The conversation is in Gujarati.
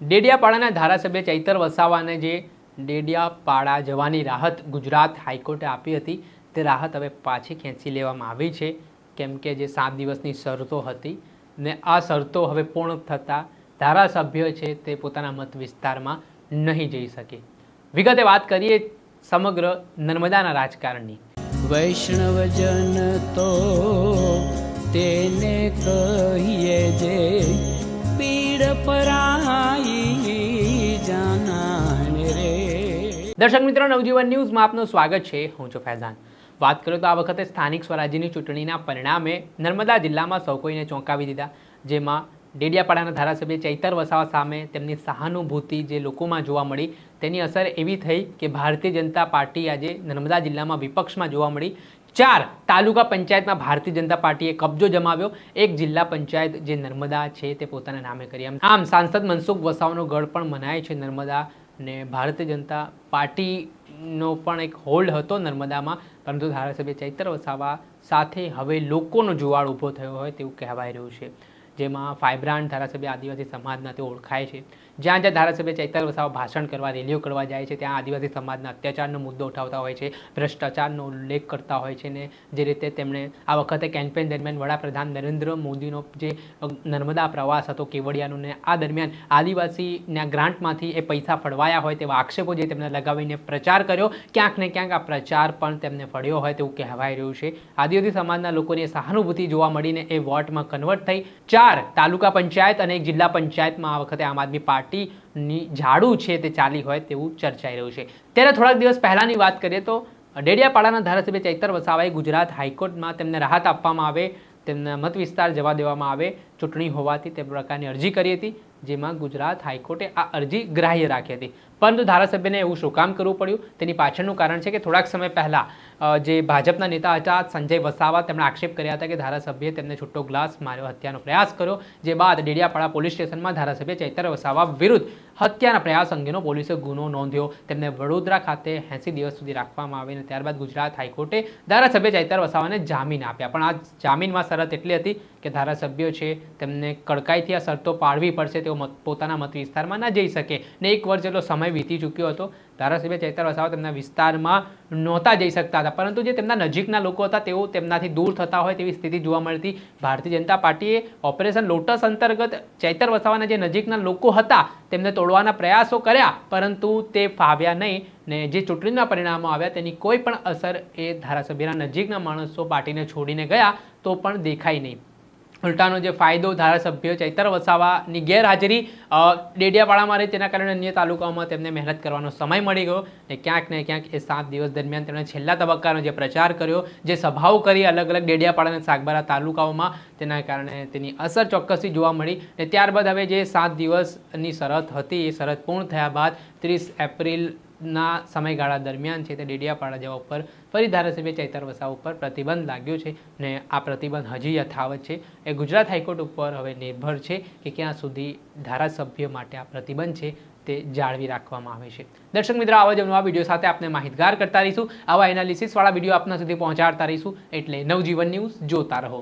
ડેડિયાપાડાના ધારાસભ્ય ચૈતર વસાવાને જે ડેડિયાપાડા જવાની રાહત ગુજરાત હાઈકોર્ટે આપી હતી તે રાહત હવે પાછી ખેંચી લેવામાં આવી છે, કેમ કે જે 7 દિવસની શરતો હતી ને આ શરતો હવે પૂર્ણ થતાં ધારાસભ્ય છે તે પોતાના મત વિસ્તારમાં નહીં જઈ શકે। વિગતે વાત કરીએ સમગ્ર નર્મદાના રાજકારણની। વૈષ્ણવજન તો તેને કહીએ જે પીડ પરાઈ જાનાને રે। દર્શક મિત્રો, નવજીવન ન્યૂઝમાં આપનું સ્વાગત છે। હું છું ફૈઝાન। વાત કરું તો આ વખતે સ્થાનિક સ્વરાજ્યની ચૂંટણીના પરિણામે નર્મદા જિલ્લામાં સૌ કોઈને ચોંકાવી દીધા, જેમાં ડેડિયાપાડાના ધારાસભ્ય ચૈતર વસાવા સામે તેમની સહાનુભૂતિ જે લોકોમાં જોવા મળી તેની અસર એવી થઈ કે ભારતીય જનતા પાર્ટી આજે નર્મદા જિલ્લામાં વિપક્ષમાં જોવા મળી। 4 તાલુકા પંચાયતમાં ભારતીય જનતા પાર્ટીએ કબજો જમાવ્યો, એક જિલ્લા પંચાયત જે નર્મદા છે તે પોતાના નામે કરી। આમ સાંસદ મનસુખ વસાવાનો ગઢ પણ મનાય છે નર્મદા, ને ભારતીય જનતા પાર્ટીનો પણ એક હોલ્ડ હતો નર્મદામાં, પરંતુ ધારાસભ્ય ચૈતર વસાવા સાથે હવે લોકોનો જુવાળ ઊભો થયો હોય તેવું કહેવાય રહ્યું છે, જેમાં ફાઇબ્રાન્ટ ધારાસભ્ય આદિવાસી સમાજના તે ઓળખાય છે। જ્યાં જ્યાં ધારાસભ્ય ચૈતર વસાવા ભાષણ કરવા, રેલીઓ કરવા જાય છે ત્યાં આદિવાસી સમાજના અત્યાચારનો મુદ્દો ઉઠાવતા હોય છે, ભ્રષ્ટાચારનો ઉલ્લેખ કરતા હોય છે, ને જે રીતે તેમણે આ વખતે કેમ્પેન દરમિયાન વડાપ્રધાન નરેન્દ્ર મોદીનો જે નર્મદા પ્રવાસ હતો કેવડિયાનો, ને આ દરમિયાન આદિવાસીના ગ્રાન્ટમાંથી એ પૈસા ફળવાયા હોય તેવા આક્ષેપો જે તેમને લગાવીને પ્રચાર કર્યો, ક્યાંક ને ક્યાંક આ પ્રચાર પણ તેમને ફળ્યો હોય તેવું કહેવાય રહ્યું છે। આદિવાસી સમાજના લોકોની સહાનુભૂતિ જોવા મળીને એ વોટમાં કન્વર્ટ થઈ 4 તાલુકા પંચાયત અને એક જિલ્લા પંચાયતમાં આ વખતે આમ આદમી પાર્ટીની ઝાડુ છે તે ચાલી હોય તેવું ચર્ચાઈ રહ્યું છે। ત્યારે થોડાક દિવસ પહેલાંની વાત કરીએ તો ડેડિયાપાડાના ધારાસભ્ય ચૈતર વસાવાએ ગુજરાત હાઈકોર્ટમાં તેમને રાહત આપવામાં આવે, તેમના મત વિસ્તાર જવા દેવામાં આવે, ચૂંટણી હોવાથી તે પ્રકારની અરજી કરી હતી, જેમાં ગુજરાત હાઈકોર્ટે આ અરજી ગ્રાહ્ય રાખી હતી। પરંતુ ધારાસભ્યને એવું શું કામ કરવું પડ્યું તેની પાછળનું કારણ છે કે થોડાક સમય પહેલાં જે ભાજપના નેતા હતા સંજય વસાવા, તેમણે આક્ષેપ કર્યા હતા કે ધારાસભ્યએ તેમને છૂટો ગ્લાસ માર્યો, હત્યાનો પ્રયાસ કર્યો, જે બાદ ડેડિયાપાડા પોલીસ સ્ટેશનમાં ધારાસભ્ય ચૈતર વસાવા વિરુદ્ધ હત્યાના પ્રયાસ અંગેનો પોલીસે ગુનો નોંધ્યો। તેમને વડોદરા ખાતે 80 દિવસ સુધી રાખવામાં આવે અને ત્યારબાદ ગુજરાત હાઈકોર્ટે ધારાસભ્ય ચૈતર વસાવાને જામીન આપ્યા, પણ આ જામીનમાં શરત એટલી હતી કે ધારાસભ્યો છે તેમને કડકાઈથી આ શરતો પાળવી પડશે, તેઓ પોતાના મત વિસ્તારમાં ન જઈ શકે, ને 1 વર્ષ જેટલો સમય વીતી ચૂક્યો હતો। ધારાસભ્ય ચૈતર વસાવા તેમના વિસ્તારમાં નહોતા જઈ શકતા હતા, પરંતુ જે તેમના નજીકના લોકો હતા તેઓ તેમનાથી દૂર થતા હોય તેવી સ્થિતિ જોવા મળતી। ભારતીય જનતા પાર્ટીએ ઓપરેશન લોટસ અંતર્ગત ચૈતર વસાવાના જે નજીકના લોકો હતા તેમને તોડવાના પ્રયાસો કર્યા, પરંતુ તે ફાવ્યા નહીં, ને જે ચૂંટણીના પરિણામો આવ્યા તેની કોઈ પણ અસર એ ધારાસભ્યના નજીકના માણસો પાર્ટીને છોડીને ગયા તો પણ દેખાઈ નહીં। ઉલટાનો જે ફાયદો ધારાસભ્ય ચૈતર વસાવાની ગેરહાજરી ડેડિયાપાડામાં રહી તેના કારણે અન્ય તાલુકાઓમાં તેમને મહેનત કરવાનો સમય મળી ગયો, ને ક્યાંક એ 7 દિવસ દરમિયાન તેમણે છેલ્લા તબક્કાનો જે પ્રચાર કર્યો, જે સભાઓ કરી અલગ અલગ ડેડિયાપાડા અને સાગબારા તાલુકાઓમાં, તેના કારણે તેની અસર ચોક્કસથી જોવા મળી। ને ત્યારબાદ હવે જે 7 દિવસની શરત હતી એ શરત પૂર્ણ થયા બાદ 30 એપ્રિલના સમયગાળા દરમિયાન છે તે ડેડિયાપાડા જવા ઉપર ફરી ધારાસભ્ય ચૈતર વસાવા ઉપર પ્રતિબંધ લાગ્યો છે, ને આ પ્રતિબંધ હજી યથાવત છે। એ ગુજરાત હાઈકોર્ટ ઉપર હવે નિર્ભર છે કે ક્યાં સુધી ધારાસભ્ય માટે આ પ્રતિબંધ છે તે જાળવી રાખવામાં આવે છે। દર્શક મિત્રો, આવા જ નવા વિડીયો સાથે આપણે માહિતગાર કરતા રહીશું, આવા એનાલિસિસવાળા વિડીયો આપના સુધી પહોંચાડતા રહીશું, એટલે નવજીવન ન્યૂઝ જોતા રહો।